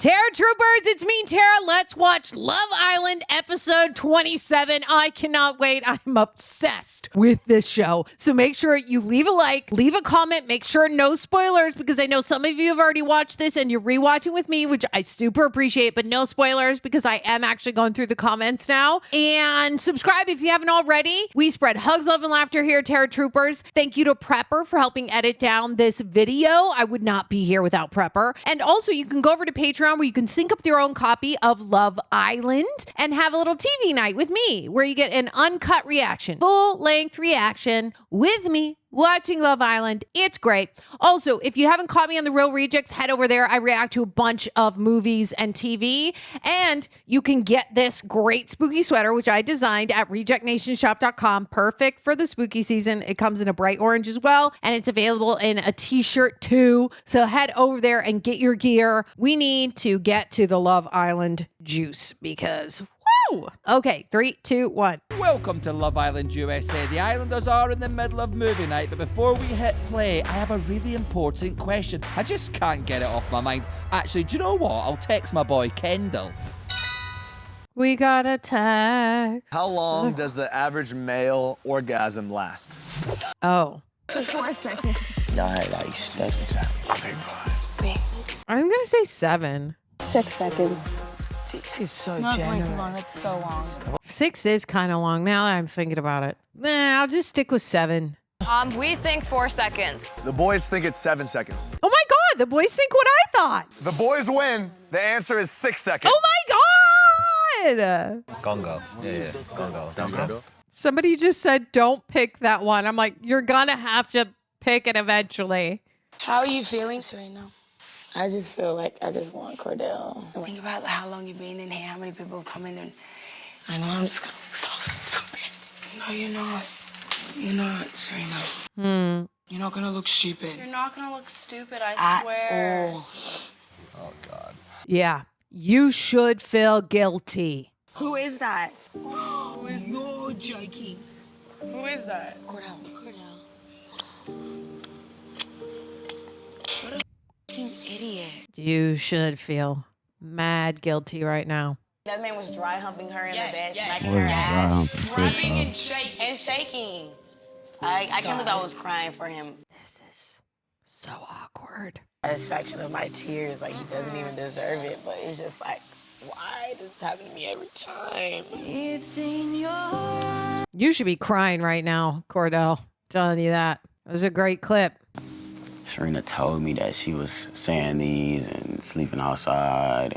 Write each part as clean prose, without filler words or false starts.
Tara Troopers, it's me, Tara. Let's watch Love Island episode 27. I cannot wait. I'm obsessed with this show. So make sure you leave a like, leave a comment, make sure no spoilers, because I know some of you have already watched this and you're rewatching with me, which I super appreciate, but no spoilers because I am actually going through the comments now. And subscribe if you haven't already. We spread hugs, love, and laughter here at Tara Troopers. Thank you to Prepper for helping edit down this video. I would not be here without Prepper. And also you can go over to Patreon where you can sync up your own copy of Love Island and have a little TV night with me where you get an uncut reaction, full-length reaction with me watching Love Island. It's great. Also, if you haven't caught me on The Real Rejects, head over there. I react to a bunch of movies and TV, and you can get this great spooky sweater, which I designed at rejectnationshop.com. Perfect for the spooky season. It comes in a bright orange as well, and it's available in a t-shirt too. So head over there and get your gear. We need to get to the Love Island juice because woo! Okay, 3, 2, 1. Welcome to Love Island USA. The Islanders are in the middle of movie night, but before we hit play, I have a really important question. I just can't get it off my mind. Actually, do you know what? I'll text my boy Kendall. We got a text. How long does the average male orgasm last? Oh. 4 seconds. Yeah, like 7. I think 5. I'm going to say 7. 6 seconds. 6 is so No, it's way generous. too long. It's so long. 6 is kind of long now that I'm thinking about it. Nah, I'll just stick with 7. We think 4 seconds. The boys think it's 7 seconds. Oh my God, the boys think what I thought. The boys win. The answer is 6 seconds. Oh my God. Gongo. Yeah. Gongo. Gongo. Somebody just said, don't pick that one. I'm like, you're gonna have to pick it eventually. How are you feeling, Serena? I just feel like I just want Kordell. Think about how long you've been in here, how many people have come in and... I know I'm just gonna be so stupid. No, you're not. You're not, Serena. You're not gonna look stupid. You're not gonna look stupid, I swear. All. Oh, God. Yeah, you should feel guilty. Who is that? You're joking. Who is that? Kordell. What a fucking idiot. You should feel mad guilty right now. That man was dry humping her in the bed, yes. smacking her ass. Grabbing and shaking. And shaking. I can't believe I was crying for him. This is so awkward. Satisfaction of my tears, like he doesn't even deserve it, but it's just like, why does this happen to me every time? It's in your... You should be crying right now, Kordell. Telling you that. It was a great clip. Serena told me that she was saying these and sleeping outside,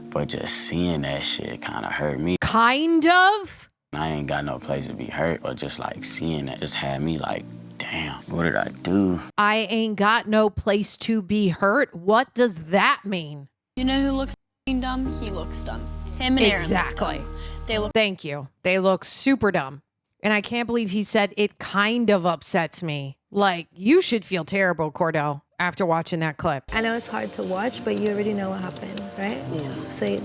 but just seeing that shit kind of hurt me. Kind of? I ain't got no place to be hurt, but just like seeing that just had me like, damn, what did I do? I ain't got no place to be hurt. What does that mean? You know who looks dumb? He looks dumb. Him and Aaron. Exactly. They look. Thank you. They look super dumb. And I can't believe he said it kind of upsets me. Like, you should feel terrible, Kordell, after watching that clip. I know it's hard to watch, but you already know what happened, right? Yeah. So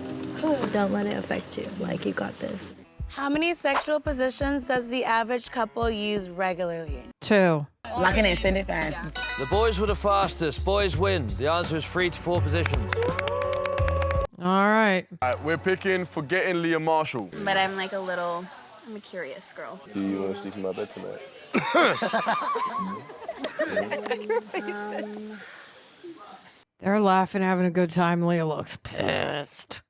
don't let it affect you. Like, you got this. How many sexual positions does the average couple use regularly? 2. Locking in, send it fast. The boys were the fastest. Boys win. The answer is 3 to 4 positions. All right. We're picking Forgetting Leah Marshall. But I'm like I'm a curious girl. Do you want to sleep in my bed tonight? They're laughing, having a good time. Leah looks pissed.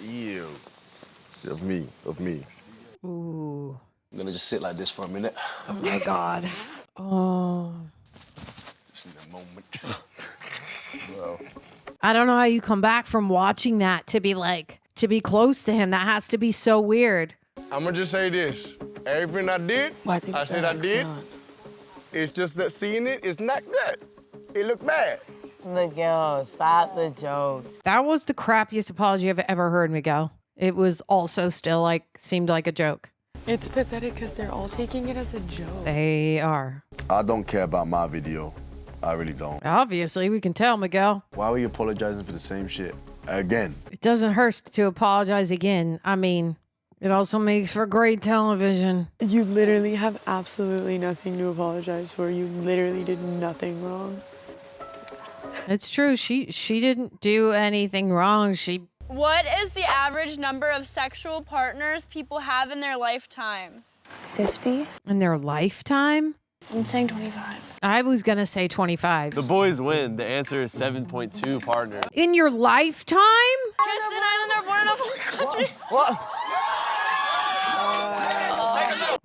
Ew. Of me. Ooh. I'm gonna just sit like this for a minute. Oh my God. Oh. Just need a moment. Well. I don't know how you come back from watching that to be close to him. That has to be so weird. I'm gonna just say this. Everything I did, Well, I think I said I did. excellent. It's just that seeing it is not good. It looked bad. Miguel, stop the joke. That was the crappiest apology I've ever heard, Miguel. It was also still seemed like a joke. It's pathetic because they're all taking it as a joke. They are. I don't care about my video. I really don't. Obviously, we can tell, Miguel. Why were you apologizing for the same shit? Again. It doesn't hurt to apologize again. I mean, it also makes for great television. You literally have absolutely nothing to apologize for. You literally did nothing wrong. It's true. She didn't do anything wrong. What is the average number of sexual partners people have in their lifetime? 50? In their lifetime? I'm saying 25. I was going to say 25. The boys win. The answer is 7.2 partners. In your lifetime? Kristen Islander born in a foreign country. What?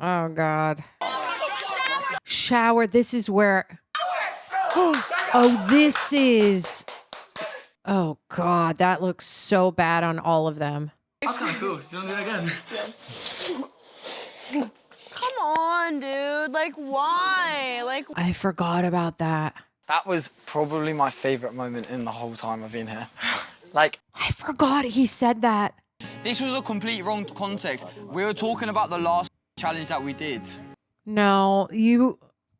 Oh, God. Shower. This is where... Oh, this is... Oh, God. That looks so bad on all of them. That's kind of cool. Do you want to do that again? Come on, dude. Like, why? Like, I forgot about that. That was probably my favorite moment in the whole time I've been here. Like, I forgot he said that. this was a complete wrong context. We were talking about the last challenge that we did. No,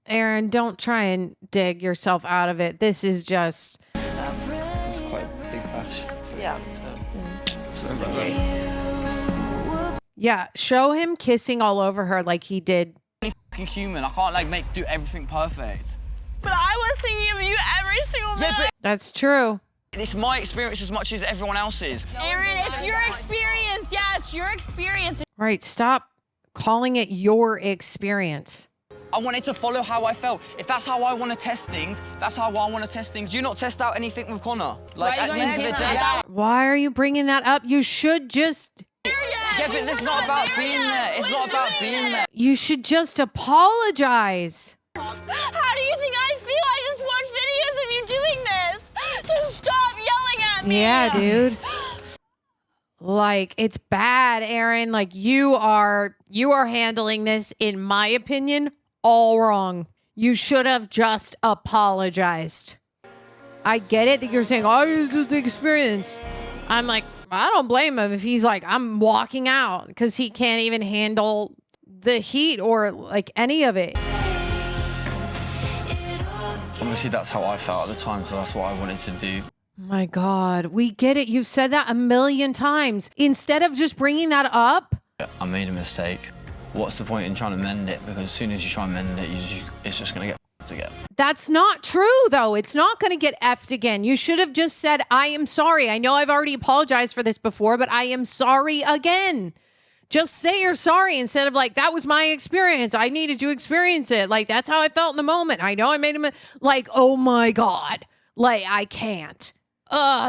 Aaron, don't try and dig yourself out of it. This is just... It's quite a big bash. Yeah. So about that. Yeah, show him kissing all over her like he did. I'm fucking human. I can't like do everything perfect. but I was thinking of you every single minute. Yeah, but That's true. it's my experience as much as everyone else's. Aaron, it's your experience. Yeah, it's your experience. Right, stop calling it your experience. I wanted to follow how I felt. If that's how I want to test things, that's how I want to test things. Do you not test out anything with Connor? Like, Why at are the you end of gonna the take day... that Why are you bringing that up? You should just... Yeah, but it's not about being there. It's not about being there. You should just apologize. How do you think I feel? I just watched videos of you doing this. Just stop yelling at me. Yeah, dude. Like, it's bad, Aaron. Like, you are handling this, in my opinion, all wrong. You should have just apologized. I get it that you're saying, oh, it's just the experience. I'm like, I don't blame him if he's like, I'm walking out because he can't even handle the heat or like any of it. Obviously, that's how I felt at the time, so that's what I wanted to do. My God, we get it. You've said that a million times. Instead of just bringing that up. I made a mistake. What's the point in trying to mend it? Because as soon as you try and mend it, it's just going to get again. That's not true, though. It's not going to get effed again. You should have just said, I am sorry. I know I've already apologized for this before, but I am sorry again. Just say you're sorry instead of like, that was my experience. I needed to experience it. Like, that's how I felt in the moment. I know I made him like, oh my God. Like, I can't.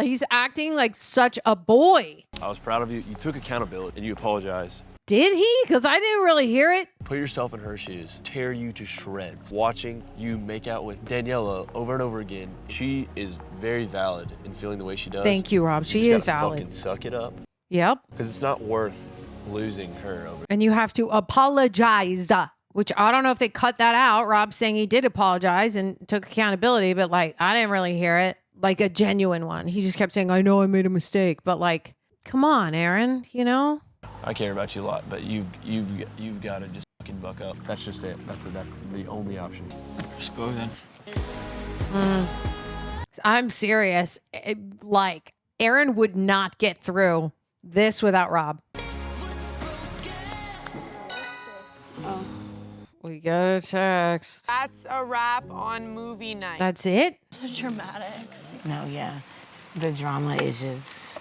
He's acting like such a boy. I was proud of you. You took accountability and you apologized. Did he? Because I didn't really hear it. Put yourself in her shoes. Tear you to shreds. Watching you make out with Daniela over and over again, she is very valid in feeling the way she does. Thank you, Rob. She is valid. Fucking suck it up. Yep. Because it's not worth losing her over. And you have to apologize, which I don't know if they cut that out. Rob saying he did apologize and took accountability, but like, I didn't really hear it. Like a genuine one. He just kept saying, I know I made a mistake, but like, come on, Aaron, you know? I care about you a lot, but you've got to just fucking buck up. That's just it. That's the only option. Just go then. I'm serious. Like, Aaron would not get through this without Rob. Oh. We got a text. That's a wrap on movie night. That's it? The dramatics. No, yeah. The drama is just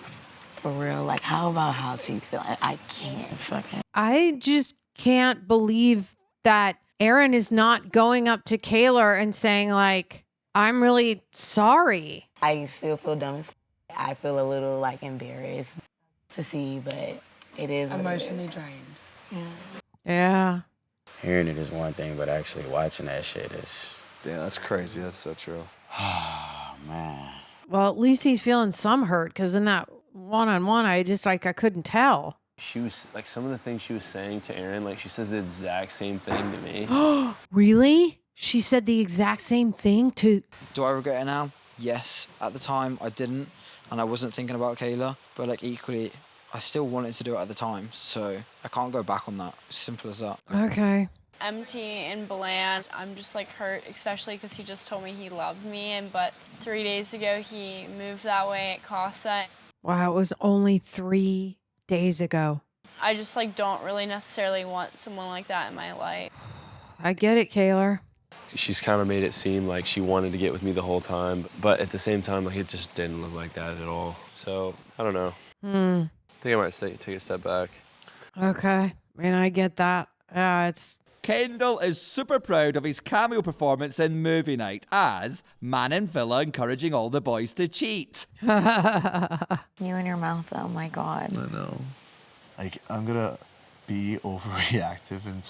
for real. Like, how about how she feel? I can't fucking. I just can't believe that Aaron is not going up to Kaylor and saying, like, I'm really sorry. I still feel dumb as I feel a little, like, embarrassed to see, but it is Emotionally drained. Yeah. Hearing it is one thing, but actually watching that shit is... Damn, that's crazy. That's so true. Oh, man. Well, at least he's feeling some hurt, because in that one-on-one, I couldn't tell. She was, like, some of the things she was saying to Aaron, like, she says the exact same thing to me. Really? She said the exact same thing to... Do I regret it now? Yes. At the time, I didn't, and I wasn't thinking about Kaylor, but, like, equally, I still wanted to do it at the time, so I can't go back on that. Simple as that. Okay. Empty and bland. I'm just like hurt, especially because he just told me he loved me, but 3 days ago he moved that way at Casa. Wow, it was only 3 days ago. I just like don't really necessarily want someone like that in my life. I get it, Kaylor. She's kind of made it seem like she wanted to get with me the whole time, but at the same time, like, it just didn't look like that at all. So, I don't know. I think I might take a step back. Okay. And I get that. It's... Kendall is super proud of his cameo performance in Movie Night as man in villa encouraging all the boys to cheat. You and your mouth, oh my God. I know. Like, I'm gonna be overreactive in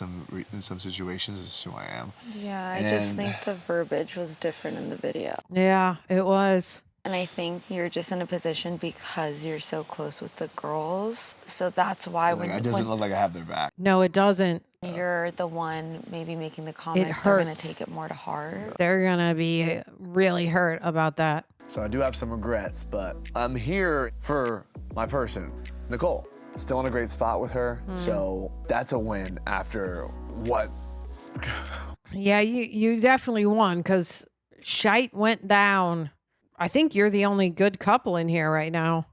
some situations. This is who I am. Yeah, I just think the verbiage was different in the video. Yeah, it was. And I think you're just in a position because you're so close with the girls. So that's why Like, it doesn't look like I have their back. No, it doesn't. You're the one maybe making the comment. It hurts. They're going to take it more to heart. They're going to be really hurt about that. So I do have some regrets, but I'm here for my person, Nicole. Still in a great spot with her, so that's a win after what? Yeah, you definitely won because shite went down. I think you're the only good couple in here right now.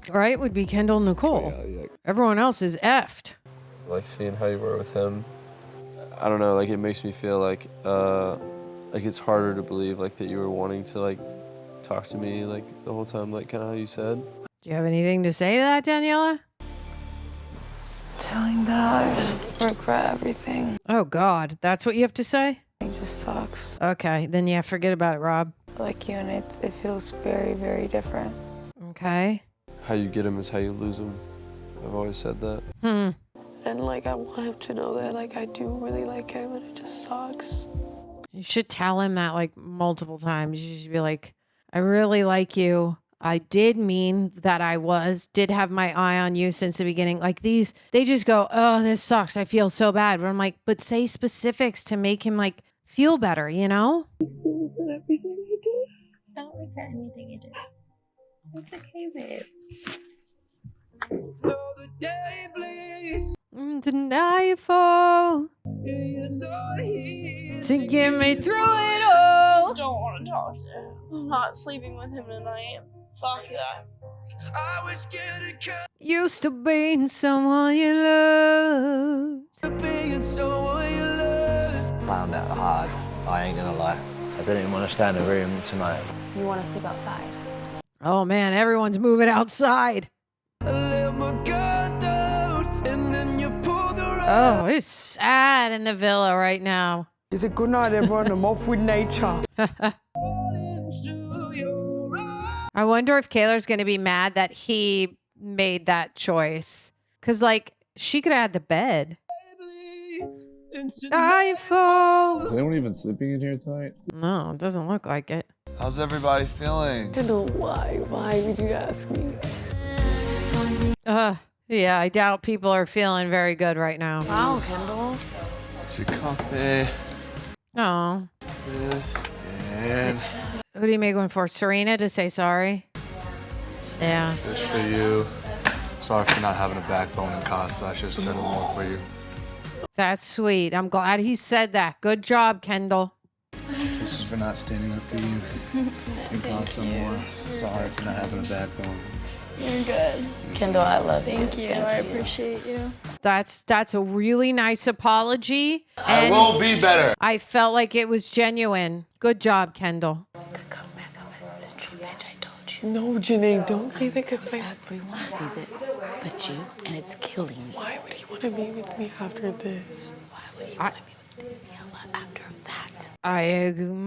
Right? Would be Kendall and Nicole. Yeah. Everyone else is effed. Like, seeing how you were with him, I don't know, like, it makes me feel like it's harder to believe, like, that you were wanting to, like, talk to me, like, the whole time, like, kind of how you said. Do you have anything to say to that, Daniela? Telling that I just regret everything. Oh, God. That's what you have to say? It just sucks. Okay. Then, yeah, forget about it, Rob. Like you, and it feels very, very different. Okay. How you get him is how you lose him. I've always said that. And, like, I want him to know that, like, I do really like him, and it just sucks. You should tell him that, like, multiple times. You should be like, I really like you. I did mean that did have my eye on you since the beginning. Like these, they just go, oh, this sucks. I feel so bad. But I'm like, but say specifics to make him like feel better, you know? Everything you did. I don't regret anything you did. It's okay, babe. Deny you fall to get me through it all. I don't want to talk to him. I'm not sleeping with him tonight. Fuck that. Used to being someone you love. Found that hard. I ain't gonna lie. I didn't even want to stay in the room tonight. You want to sleep outside? Oh man, everyone's moving outside. Oh, it's sad in the villa right now. It's a good night, everyone. I'm off with nature. I wonder if Kaylor's going to be mad that he made that choice. Because, like, she could have had the bed. I fall. Is anyone even sleeping in here tonight? No, it doesn't look like it. How's everybody feeling? Kendall, why? Why would you ask me? Yeah, I doubt people are feeling very good right now. Wow, Kendall. It's your coffee. Oh. This and Who do you make one for? Serena to say sorry? Yeah. this for you. Sorry for not having a backbone in Casa. I should have done more for you. That's sweet. I'm glad he said that. Good job, Kendall. This is for not standing up for you in Casa more. Sorry for not having a backbone. You're good. Kendall, I love you. Thank you. I appreciate you. That's a really nice apology. I will be better. I felt like it was genuine. Good job, Kendall. Come back up with Serena Page, I told you. No, Janae, don't say that because Everyone sees it but you, and it's killing me. Why would he want to be with me after this? Why would you want to be with Daniela after that?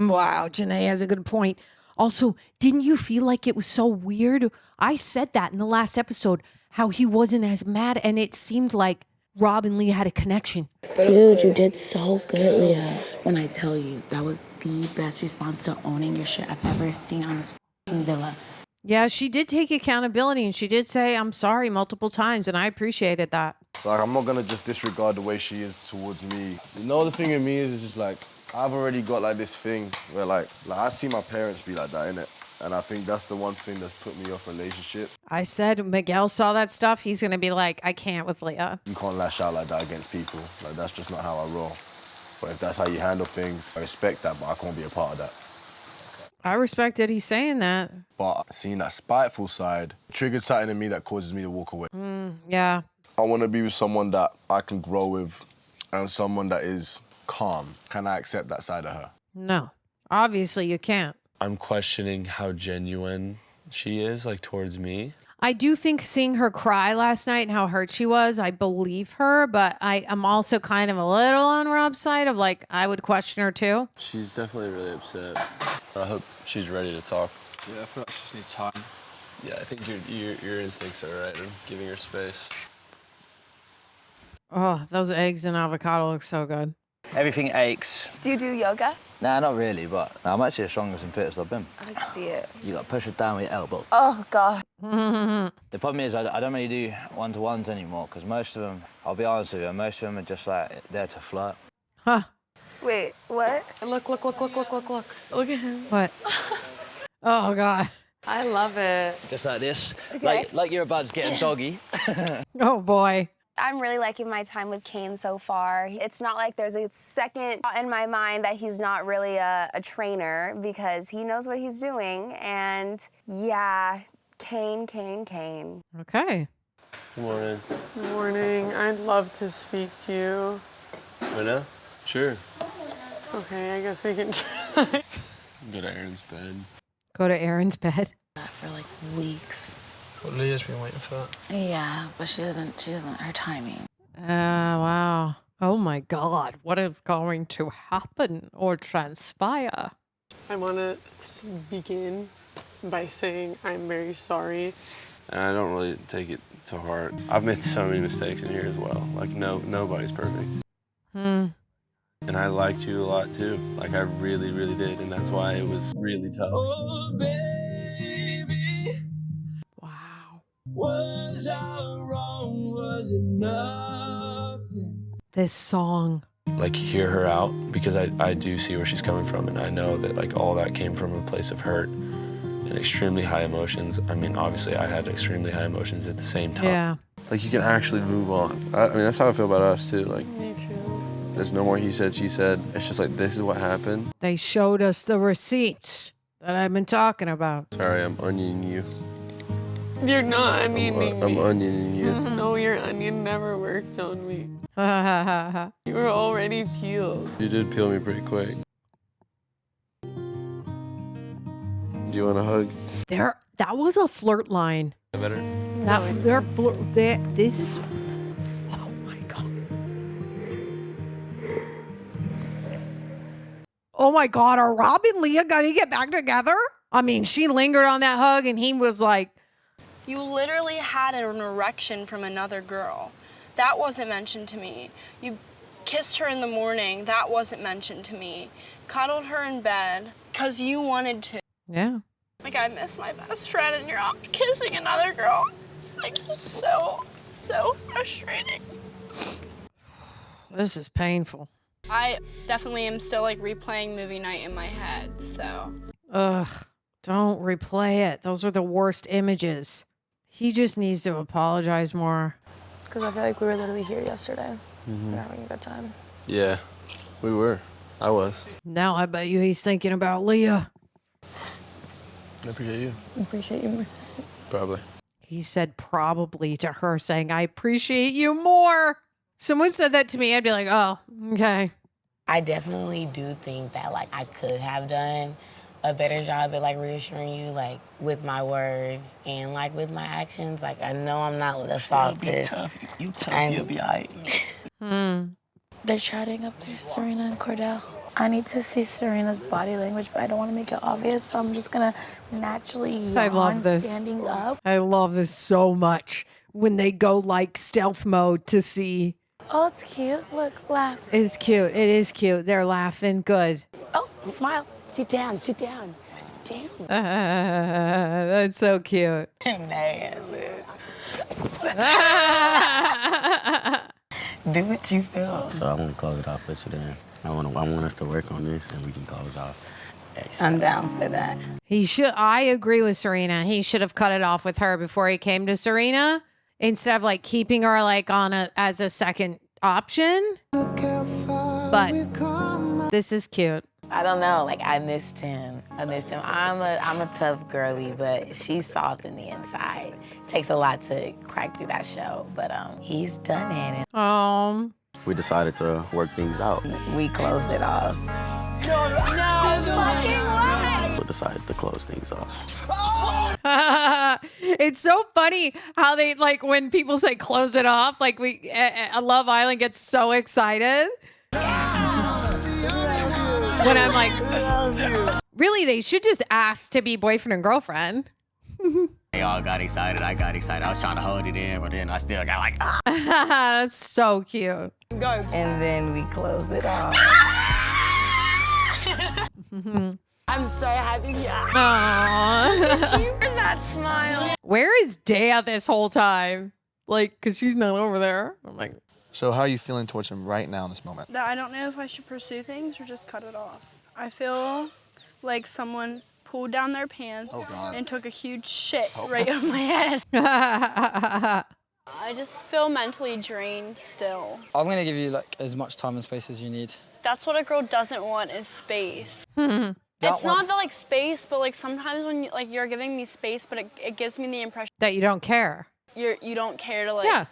Wow, Janae has a good point. Also, didn't you feel like it was so weird? I said that in the last episode, how he wasn't as mad, and it seemed like Rob and Leah had a connection. Dude, you did so good, Leah. When I tell you, that was the best response to owning your shit I've ever seen on this villa. Yeah, she did take accountability, and she did say, I'm sorry multiple times, and I appreciated that. Like, I'm not gonna just disregard the way she is towards me. You know, the thing in me is just like, I've already got like this thing where like I see my parents be like that, innit? And I think that's the one thing that's put me off relationship. I said Miguel saw that stuff. He's going to be like, I can't with Leah. You can't lash out like that against people. Like, that's just not how I roll. But if that's how you handle things, I respect that, but I can't be a part of that. I respect that he's saying that. But seeing that spiteful side triggered something in me that causes me to walk away. Yeah. I want to be with someone that I can grow with and someone that is calm. Can I accept that side of her? No. Obviously, you can't. I'm questioning how genuine she is, like, towards me. I do think seeing her cry last night and how hurt she was, I believe her, but I am also kind of a little on Rob's side of like, I would question her too. She's definitely really upset. I hope she's ready to talk. Yeah, I feel like she just needs time. Yeah, I think your instincts are right in giving her space. Oh, those eggs and avocado look so good. Everything aches. Do you do yoga? Nah, not really, but I'm actually the strongest and fittest I've been. I see it. You got to push it down with your elbow. Oh, God. The problem is I don't really do one-to-ones anymore because most of them, I'll be honest with you, most of them are just like there to flirt. Huh. Wait, what? Look at him. What? Oh, God. I love it. Just like this. Okay. Like you're about to get a doggy. Oh, boy. I'm really liking my time with Caine so far. It's not like there's a second thought in my mind that he's not really a trainer because he knows what he's doing. And yeah, Caine. Okay. Good morning. Good morning. I'd love to speak to you. Right now? Sure. Okay, I guess we can try. Go to Aaron's bed. Go to Aaron's bed. For like weeks. Well, Leah's been waiting for that. Yeah, but she doesn't, her timing. Wow. Oh my God. What is going to happen or transpire? I want to begin by saying I'm very sorry. And I don't really take it to heart. I've made so many mistakes in here as well. Like, nobody's perfect. And I liked you a lot too. Like, I really, really did. And that's why it was really tough. Oh, baby. Wow. Was I wrong? Was it nothing? This song. Like, hear her out because I do see where she's coming from. And I know that, like, all that came from a place of hurt and extremely high emotions. I mean, obviously, I had extremely high emotions at the same time. Yeah. Like, you can actually move on. I mean, that's how I feel about us, too. Like, Me too. there's no more he said, she said. It's just like, this is what happened. They showed us the receipts that I've been talking about. Sorry, I'm onioning you. You're not onioning me. I'm onioning you. No, your onion never worked on me. Ha ha ha ha. You were already peeled. You did peel me pretty quick. Do you want a hug? That was a flirt line. Better? This is. Oh my God. Oh my God. Are Rob and Leah gonna get back together? I mean, she lingered on that hug and he was like. You literally had an erection from another girl. That wasn't mentioned to me. You kissed her in the morning. That wasn't mentioned to me. Cuddled her in bed because you wanted to. Yeah. Like, I miss my best friend and you're out kissing another girl. It's like so frustrating. This is painful. I definitely am still like replaying movie night in my head, so. Ugh. Don't replay it. Those are the worst images. He just needs to apologize more. Because I feel like we were literally here yesterday. We were having a good time. Yeah, we were. I was. Now I bet you he's thinking about Leah. I appreciate you. I appreciate you more. Probably. He said probably to her, saying, I appreciate you more. Someone said that to me, I'd be like, oh, okay. I definitely do think that, like, I could have done a better job at, like, reassuring you, like, with my words and, like, with my actions. Like, I know I'm not the softest. You tough, you'll be all right. They're chatting up there, Serena and Kordell. I need to see Serena's body language, but I don't want to make it obvious, so I'm just gonna naturally yawn I love this. standing up. I love this so much. When they go like stealth mode to see. Oh, it's cute. Look, laughs. It's cute. It is cute. They're laughing. Good. Oh, smile. Sit down, sit down. Sit down. That's so cute. Man, do what you feel. So I want to close it off with you then. I want us to work on this and we can close off. I'm down for that. I agree with Serena. He should have cut it off with her before he came to Serena instead of like keeping her like as a second option. But this is cute. I don't know, like I missed him. I'm a tough girly, but she's soft in the inside. Takes a lot to crack through that show, but he's done it. we decided to work things out. We closed it off. No fucking way! We decided to close things off. It's so funny how they, like, when people say close it off, like, Love Island gets so excited. When I'm like, really, they should just ask to be boyfriend and girlfriend. They all got excited. I got excited. I was trying to hold it in, but then I still got like, That's so cute. Go. And then we closed it off. I'm so happy. Aww. Where's that smile? Where is Daia this whole time? Like, because she's not over there. I'm like, so how are you feeling towards him right now in this moment? That I don't know if I should pursue things or just cut it off. I feel like someone pulled down their pants and took a huge shit right on my head. I just feel mentally drained still. I'm gonna give you like as much time and space as you need. That's what a girl doesn't want is space. That It's not the like space, but like sometimes when you're giving me space, but it gives me the impression that you don't care. you don't care to like. Yeah,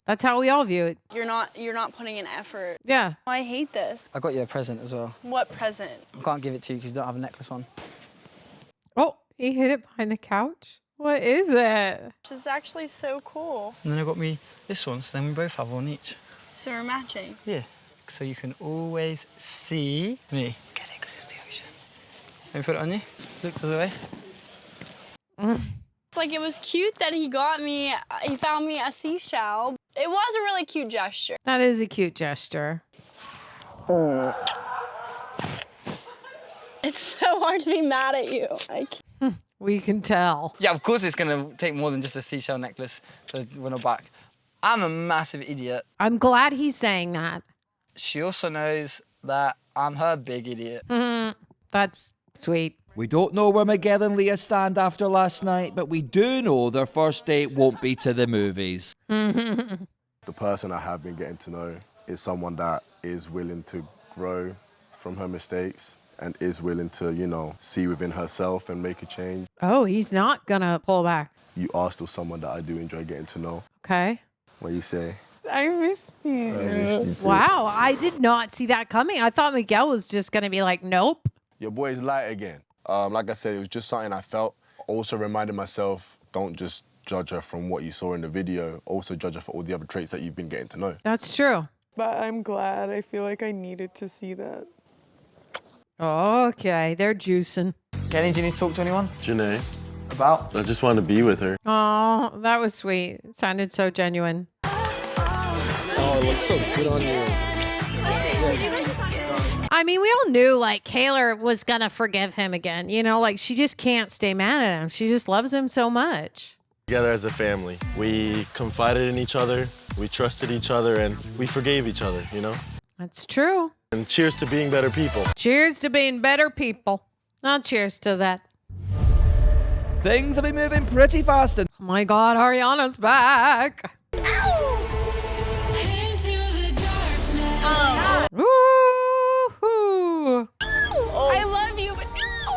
that's how we all view it. You're not putting in effort. Yeah. I hate this. I got you a present as well. What present? I can't give it to you because you don't have a necklace on. Oh, he hid it behind the couch. What is it? This is actually so cool. And then I got me this one, so then we both have one each. So we're matching. Yeah, so you can always see me. Get it, because it's the ocean. Let me put it on you. Look the other way. It's like it was cute that he found me a seashell. It was a really cute gesture. That is a cute gesture. It's so hard to be mad at you. We can tell. Yeah, of course it's gonna take more than just a seashell necklace to win her back. I'm a massive idiot. I'm glad he's saying that. She also knows that I'm her big idiot. That's sweet. We don't know where Miguel and Leah stand after last night, but we do know their first date won't be to the movies. The person I have been getting to know is someone that is willing to grow from her mistakes and is willing to, you know, see within herself and make a change. Oh, he's not gonna pull back. You are still someone that I do enjoy getting to know. Okay. What you say? I miss you. You too. Wow, I did not see that coming. I thought Miguel was just gonna be like, nope. Your boy's light again. Like I said, it was just something I felt. Also reminded myself, don't just judge her from what you saw in the video. Also judge her for all the other traits that you've been getting to know. That's true. But I'm glad. I feel like I needed to see that. Okay, they're juicing. Kenny, do you need to talk to anyone? JaNa. About? I just wanted to be with her. Oh, that was sweet. It sounded so genuine. Oh, it looks so good on you. I mean, we all knew, like, Kaylor was gonna forgive him again. You know, like, she just can't stay mad at him. She just loves him so much. Together as a family. We confided in each other, we trusted each other, and we forgave each other, you know? That's true. And cheers to being better people. Cheers to being better people. Oh, cheers to that. Things have been moving pretty fast. Oh my God, Ariana's back. Woo-hoo. I love you, but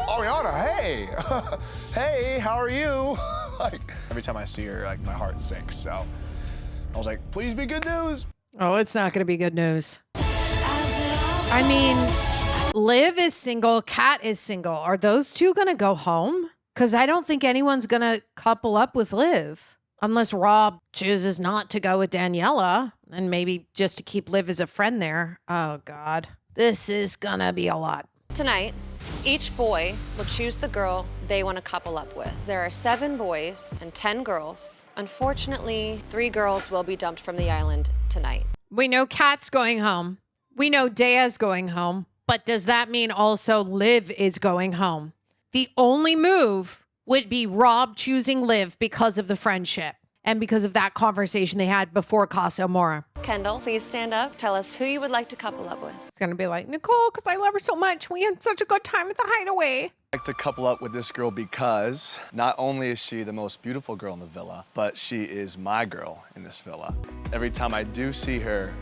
Ariana, hey. Hey, how are you? Like, every time I see her, like, my heart sinks. So I was like, please be good news. Oh, it's not going to be good news. I mean, Liv is single, Kat is single. Are those two going to go home? Because I don't think anyone's going to couple up with Liv. Unless Rob chooses not to go with Daniela and maybe just to keep Liv as a friend there. Oh, God. This is going to be a lot. Tonight, each boy will choose the girl they want to couple up with. There are 7 boys and 10 girls. Unfortunately, 3 girls will be dumped from the island tonight. We know Kat's going home. We know Daia's going home. But does that mean also Liv is going home? The only move would be Rob choosing Liv because of the friendship and because of that conversation they had before Casa Amora. Kendall, please stand up. Tell us who you would like to couple up with. It's going to be like, Nicole, because I love her so much. We had such a good time at the Hideaway. I like to couple up with this girl because not only is she the most beautiful girl in the villa, but she is my girl in this villa. Every time I do see her,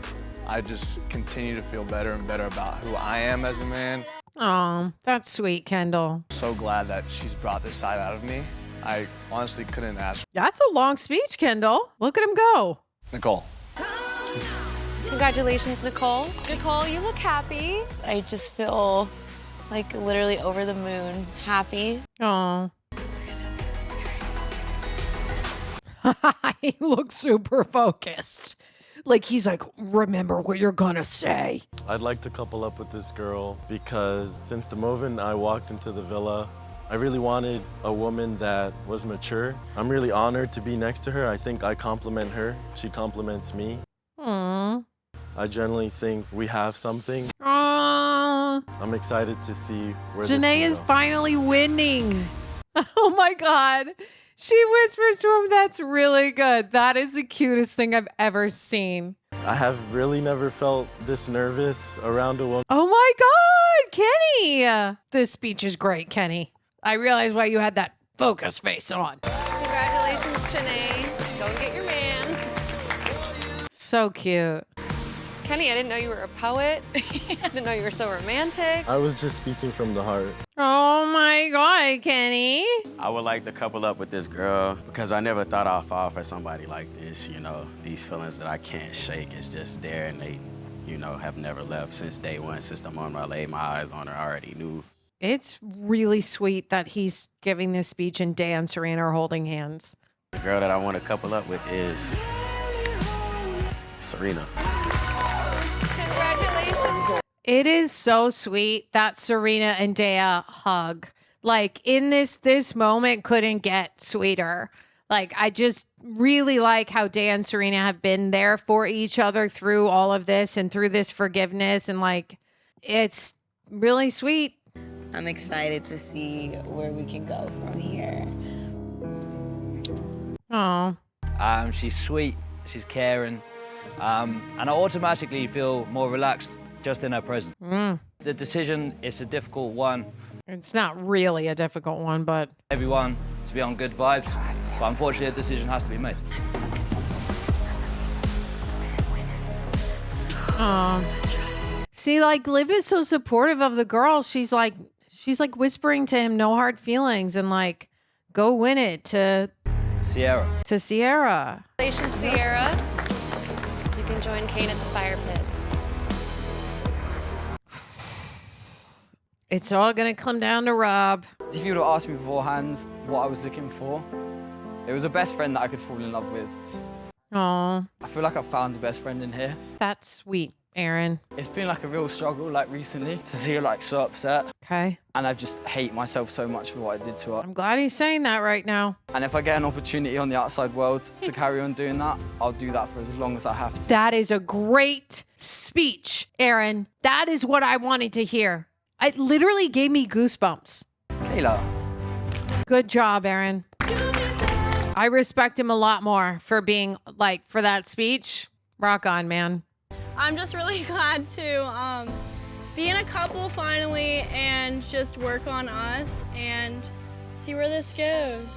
I just continue to feel better and better about who I am as a man. Oh, that's sweet, Kendall. So glad that she's brought this side out of me. I honestly couldn't ask. That's a long speech, Kendall. Look at him go. Nicole. Congratulations, Nicole. Nicole, you look happy. I just feel like literally over the moon, happy. Aw. He looks super focused. Like he's like, remember what you're gonna say. I'd like to couple up with this girl because since the moment I walked into the villa, I really wanted a woman that was mature. I'm really honored to be next to her. I think I compliment her. She compliments me. Aww. I generally think we have something. Aww. I'm excited to see where JaNa this is will go. finally winning. Oh my God. She whispers to him, that's really good. That is the cutest thing I've ever seen. I have really never felt this nervous around a woman. Oh my God, Kenny. This speech is great, Kenny. I realize why you had that focus face on. Congratulations, JaNa. Go and get your man. So cute. Kenny, I didn't know you were a poet. I didn't know you were so romantic. I was just speaking from the heart. Oh my God, Kenny. I would like to couple up with this girl because I never thought I'd fall for somebody like this, you know. These feelings that I can't shake is just there and they, you know, have never left since day one. Since the moment I laid my eyes on her, I already knew. It's really sweet that he's giving this speech and Daia and Serena are holding hands. The girl that I want to couple up with is Serena. Congratulations. It is so sweet that Serena and Daia hug. Like in this moment couldn't get sweeter. Like I just really like how Daia and Serena have been there for each other through all of this and through this forgiveness, and like it's really sweet. I'm excited to see where we can go from here. Oh. She's sweet, she's caring, and I automatically feel more relaxed just in her presence. The decision is a difficult one. It's not really a difficult one, but Everyone to be on good vibes, but unfortunately a decision has to be made. See, like Liv is so supportive of the girl. She's like whispering to him, no hard feelings, and like, go win it to Sierra. Congratulations, Sierra. You can join Caine at the fire pit. It's all gonna come down to Rob. If you would have asked me beforehand what I was looking for, it was a best friend that I could fall in love with. Aw, I feel like I've found the best friend in here. that's sweet, Aaron. It's been like a real struggle, like recently, to see her like so upset. Okay. And I just hate myself so much for what I did to her. I'm glad he's saying that right now. And if I get an opportunity on the outside world to carry on doing that, I'll do that for as long as I have to. That is a great speech, Aaron. That is what I wanted to hear. It literally gave me goosebumps. Kaylor. Good job, Aaron. I respect him a lot more for being like, for that speech. Rock on, man. I'm just really glad to be in a couple finally and just work on us and see where this goes.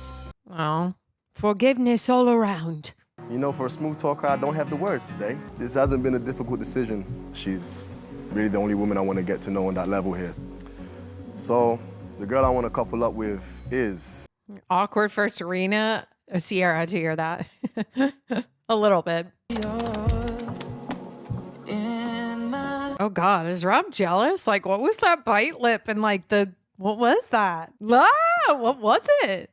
Oh, forgiveness all around. You know, for a smooth talker, I don't have the words today. This hasn't been a difficult decision. She's really the only woman I want to get to know on that level here. So, the girl I want to couple up with is... Awkward for Sierra to hear that. A little bit. Oh God, is Rob jealous? Like, what was that bite lip and like what was that? Ah, what was it?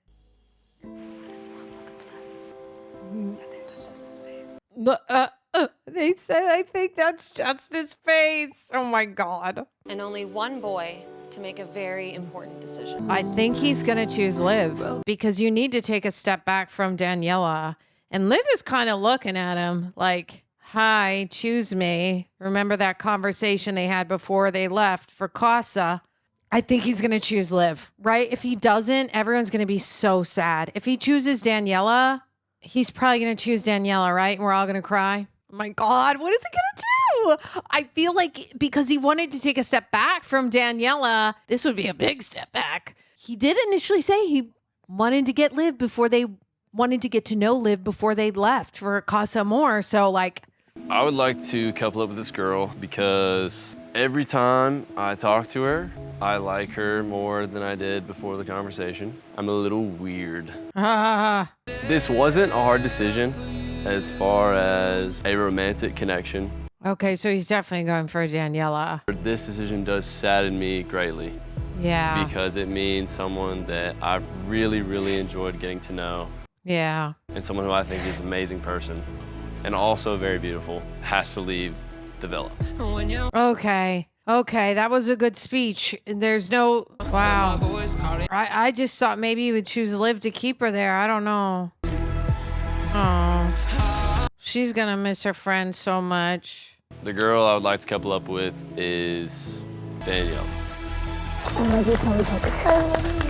They said, I think that's just his face. Oh my God. And only one boy to make a very important decision. I think he's going to choose Liv because you need to take a step back from Daniela. And Liv is kind of looking at him like, hi, choose me. Remember that conversation they had before they left for Casa? I think he's going to choose Liv, right? If he doesn't, everyone's going to be so sad. If he chooses Daniela, he's probably going to choose Daniela, right? And we're all going to cry. Oh my God, what is he going to do? I feel like because he wanted to take a step back from Daniela, this would be a big step back. He did initially say he wanted to get Liv before they wanted to get to know Liv before they left for Casa Amor. So like, I would like to couple up with this girl because every time I talk to her, I like her more than I did before the conversation. I'm a little weird. This wasn't a hard decision as far as a romantic connection. Okay, so he's definitely going for Daniela. This decision does sadden me greatly. Yeah. Because it means someone that I've really, really enjoyed getting to know. Yeah. And someone who I think is an amazing person and also very beautiful has to leave the villa. Okay. Okay, that was a good speech. There's no... Wow. I just thought maybe you would choose Liv to keep her there. I don't know. Oh. She's gonna miss her friend so much. The girl I would like to couple up with is Danielle.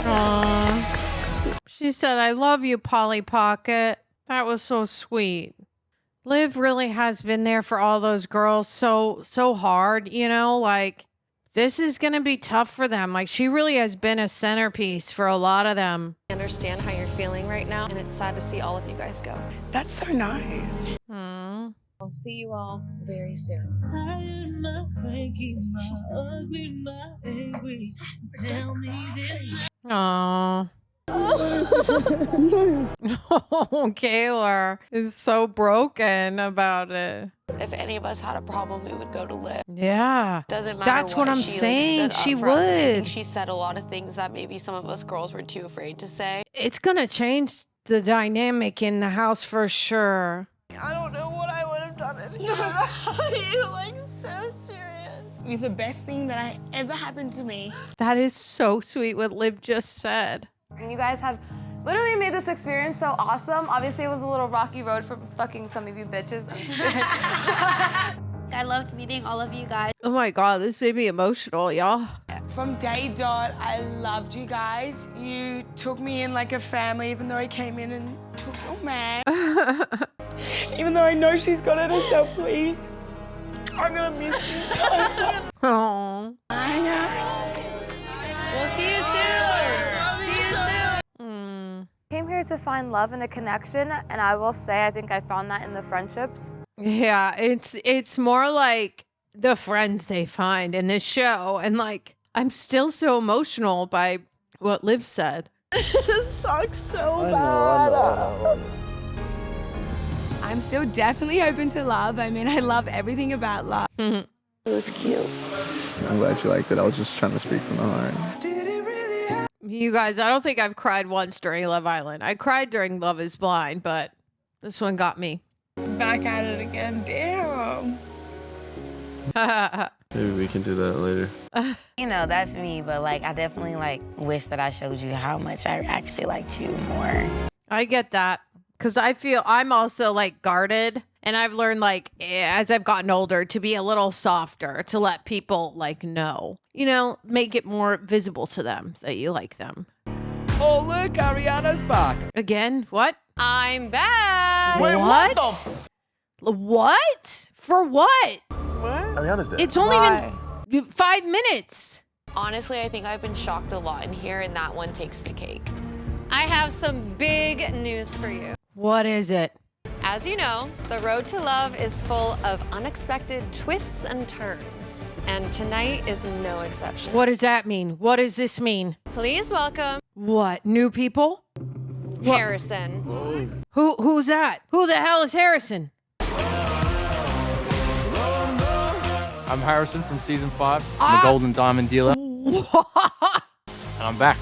Aww. She said, I love you, Polly Pocket. That was so sweet. Liv really has been there for all those girls so hard, you know, like this is going to be tough for them. Like she really has been a centerpiece for a lot of them. I understand how you're feeling right now, and it's sad to see all of you guys go. That's so nice. I'll see you all very soon. Aww. Oh, Kaylor is so broken about it. If any of us had a problem, we would go to Liv. Yeah. Doesn't matter. That's what I'm saying. She stood up for us, and I think would. she said a lot of things that maybe some of us girls were too afraid to say. It's going to change the dynamic in the house for sure. I don't know what I would have done in here without you. Like, so serious. You're the best thing that ever happened to me. That is so sweet what Liv just said. And you guys have literally made this experience so awesome. Obviously, it was a little rocky road for fucking some of you bitches. I'm just kidding. I loved meeting all of you guys. Oh my God, this made me emotional, y'all. From day dot, I loved you guys. You took me in like a family, even though I came in and took your man. Even though I know she's got it herself, please. I'm gonna miss you so much. Aww. I know. We'll see you soon. See you soon. Came here to find love and a connection, and I will say I think I found that in the friendships. Yeah, it's more like the friends they find in this show. And like, I'm still so emotional by what Liv said. This sucks so bad. I know. I'm still definitely open to love. I mean, I love everything about love. It was cute. I'm glad you liked it. I was just trying to speak from the heart. You guys, I don't think I've cried once during Love Island. I cried during Love is Blind, but this one got me. Back at it again. Damn. Maybe we can do that later. You know, that's me, but like I definitely like wish that I showed you how much I actually liked you more. I get that. Because I feel I'm also like guarded. And I've learned like as I've gotten older to be a little softer, to let people like know, you know, make it more visible to them that you like them. Oh, look, Ariana's back. Again? What? I'm back. Wait, what? What? For what? Ariana's dead. It's only been 5 minutes. Honestly, I think I've been shocked a lot in here, and that one takes the cake. I have some big news for you. What is it? As you know, the road to love is full of unexpected twists and turns, and tonight is no exception. What does that mean? What does this mean? Please welcome What? New people? Harrison. Who's that? Who the hell is Harrison? I'm Harrison from season 5. I'm a Golden Diamond dealer. And I'm back.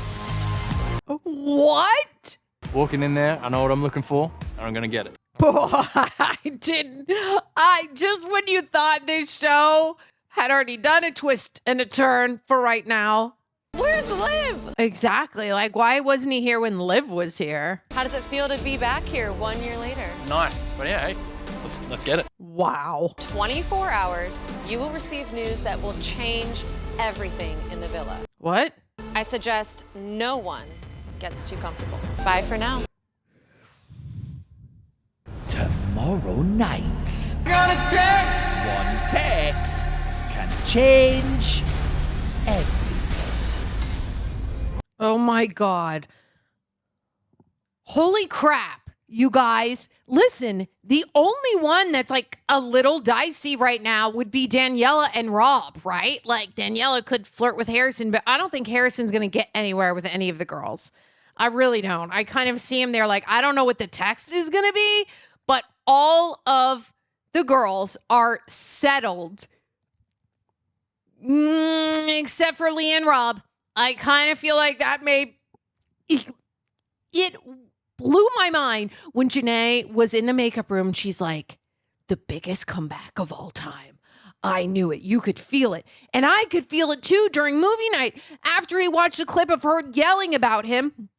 What? Walking in there, I know what I'm looking for, and I'm gonna get it. I just when you thought this show had already done a twist and a turn for right now. Where's Liv? Exactly. Like, why wasn't he here when Liv was here? How does it feel to be back here 1 year later? Nice. But yeah, hey, let's get it. Wow. 24 hours, you will receive news that will change everything in the villa. What? I suggest no one gets too comfortable. Bye for now. Tomorrow night. Got a text. One text can change everything. Oh my God. Holy crap, you guys. Listen, the only one that's like a little dicey right now would be Daniela and Rob, right? Like Daniela could flirt with Harrison, but I don't think Harrison's going to get anywhere with any of the girls. I really don't. I kind of see him there like, I don't know what the text is going to be, but all of the girls are settled, except for Leah and Rob. I kind of feel like that it blew my mind when JaNa was in the makeup room. She's like, the biggest comeback of all time. I knew it. You could feel it. And I could feel it too during movie night after he watched a clip of her yelling about him.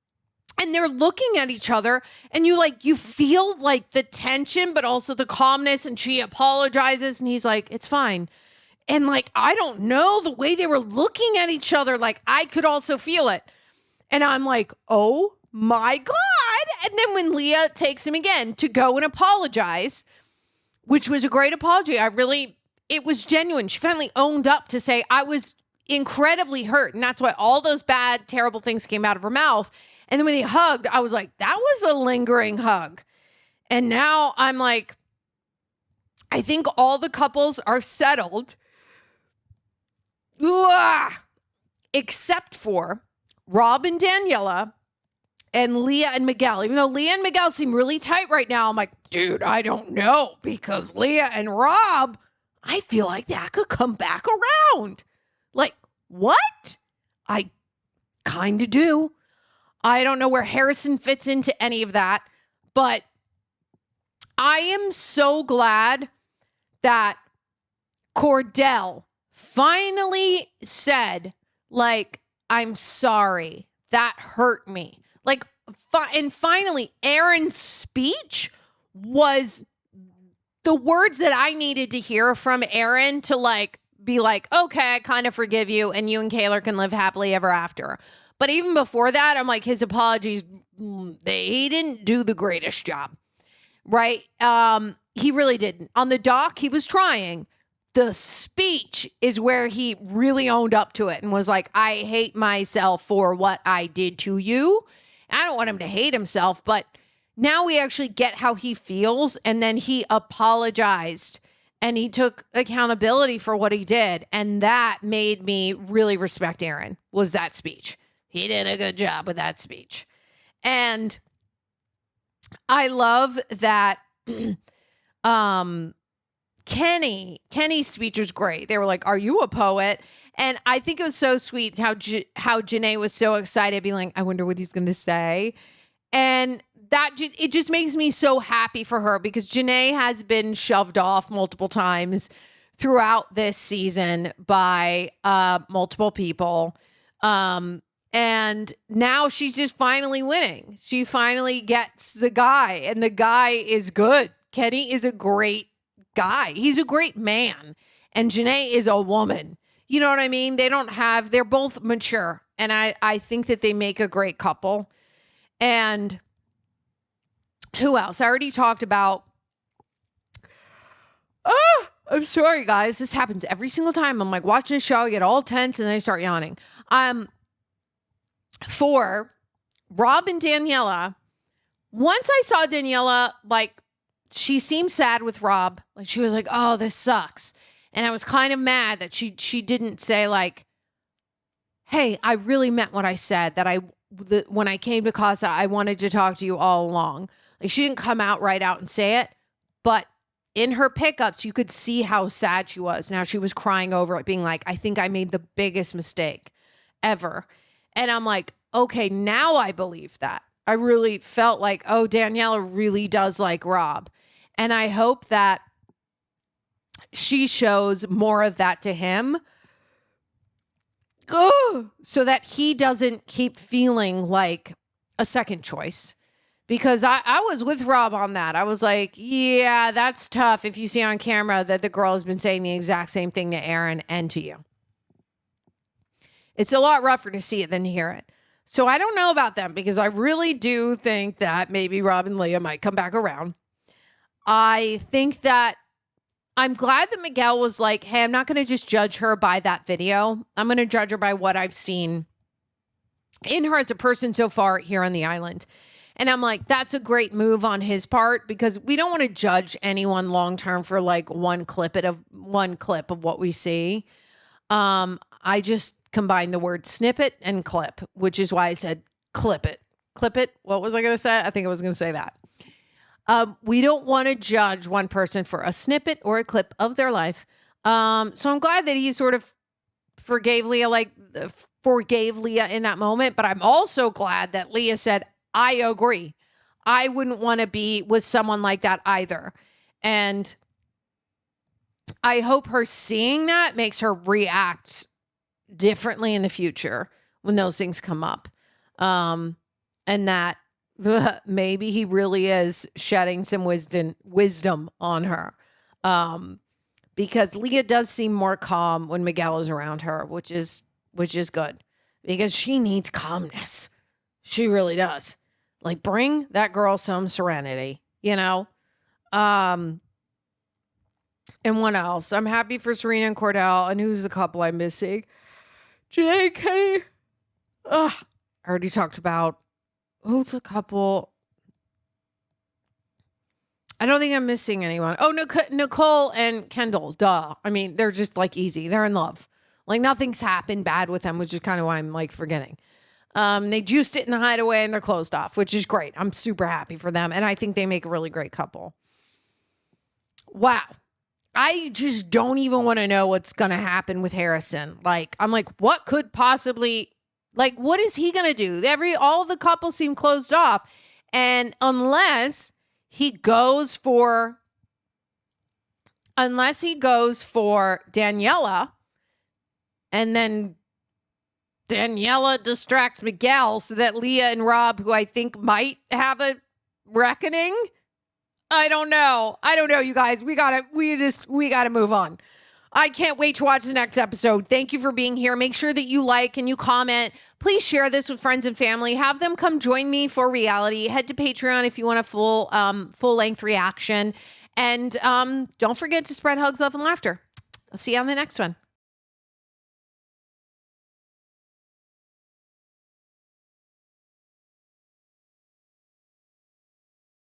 And they're looking at each other and you feel like the tension, but also the calmness. And she apologizes and he's like, it's fine. And like, I don't know, the way they were looking at each other, like I could also feel it. And I'm like, oh my God. And then when Leah takes him again to go and apologize, which was a great apology. It was genuine. She finally owned up to say, I was incredibly hurt. And that's why all those bad, terrible things came out of her mouth. And then when they hugged, I was like, that was a lingering hug. And now I'm like, I think all the couples are settled. Except for Rob and Daniela and Leah and Miguel. Even though Leah and Miguel seem really tight right now, I'm like, dude, I don't know. Because Leah and Rob, I feel like that could come back around. Like, what? I kind of do. I don't know where Harrison fits into any of that. But I am so glad that Kordell finally said, like, I'm sorry. That hurt me. Like, and finally, Aaron's speech was the words that I needed to hear from Aaron to, like, be like, okay, I kind of forgive you, and you and Kaylor can live happily ever after. But even before that, I'm like, his apologies, he didn't do the greatest job, right? He really didn't. On the doc, he was trying. The speech is where he really owned up to it and was like, I hate myself for what I did to you. I don't want him to hate himself, but now we actually get how he feels. And then he apologized and he took accountability for what he did. And that made me really respect Aaron, was that speech. He did a good job with that speech. And I love that Kenny's speech was great. They were like, are you a poet? And I think it was so sweet how JaNa was so excited, being like, I wonder what he's going to say. And it just makes me so happy for her, because JaNa has been shoved off multiple times throughout this season by multiple people. And now she's just finally winning. She finally gets the guy, and the guy is good. Kenny is a great guy. He's a great man. And JaNa is a woman. You know what I mean? They're both mature. And I think that they make a great couple. And who else? I already talked about. I'm sorry, guys. This happens every single time. I'm like watching a show, I get all tense, and then I start yawning. For Rob and Daniela, once I saw Daniela, like, she seemed sad with Rob. Like, she was like, oh, this sucks. And I was kind of mad that she didn't say, like, hey, I really meant what I said, that when I came to Casa, I wanted to talk to you all along. Like, she didn't come out right out and say it, but in her pickups, you could see how sad she was. Now she was crying over it, being like, I think I made the biggest mistake ever. And I'm like, okay, now I believe that. I really felt like, oh, Daniela really does like Rob. And I hope that she shows more of that to him. So that he doesn't keep feeling like a second choice. Because I was with Rob on that. I was like, yeah, that's tough if you see on camera that the girl has been saying the exact same thing to Aaron and to you. It's a lot rougher to see it than to hear it. So I don't know about them, because I really do think that maybe Rob and Leah might come back around. I think that I'm glad that Miguel was like, hey, I'm not going to just judge her by that video. I'm going to judge her by what I've seen in her as a person so far here on the island. And I'm like, that's a great move on his part, because we don't want to judge anyone long-term for like one clip of what we see. I just combined the word snippet and clip, which is why I said clip it. Clip it. What was I going to say? I think I was going to say that. We don't want to judge one person for a snippet or a clip of their life. So I'm glad that he sort of forgave Leah in that moment. But I'm also glad that Leah said, I agree. I wouldn't want to be with someone like that either. And I hope her seeing that makes her react differently in the future when those things come up. And that maybe he really is shedding some wisdom on her. Because Leah does seem more calm when Miguel is around her, which is good because she needs calmness. She really does. Like, bring that girl some serenity, you know? And what else? I'm happy for Serena and Kordell. And who's the couple I'm missing? Janae Kenny. I already talked about who's the couple. I don't think I'm missing anyone. Oh, Nicole and Kendall. Duh. I mean, they're just like easy. They're in love. Like nothing's happened bad with them, which is kind of why I'm like forgetting. They juiced it in the hideaway and they're closed off, which is great. I'm super happy for them. And I think they make a really great couple. Wow. I just don't even want to know what's going to happen with Harrison. Like, I'm like, what could possibly, like, what is he going to do? All of the couples seem closed off. And unless he goes for Daniela and then Daniela distracts Miguel so that Leah and Rob, who I think might have a reckoning. I don't know, you guys. We gotta move on. I can't wait to watch the next episode. Thank you for being here. Make sure that you like and you comment. Please share this with friends and family. Have them come join me for reality. Head to Patreon if you want a full-length reaction. And don't forget to spread hugs, love, and laughter. I'll see you on the next one.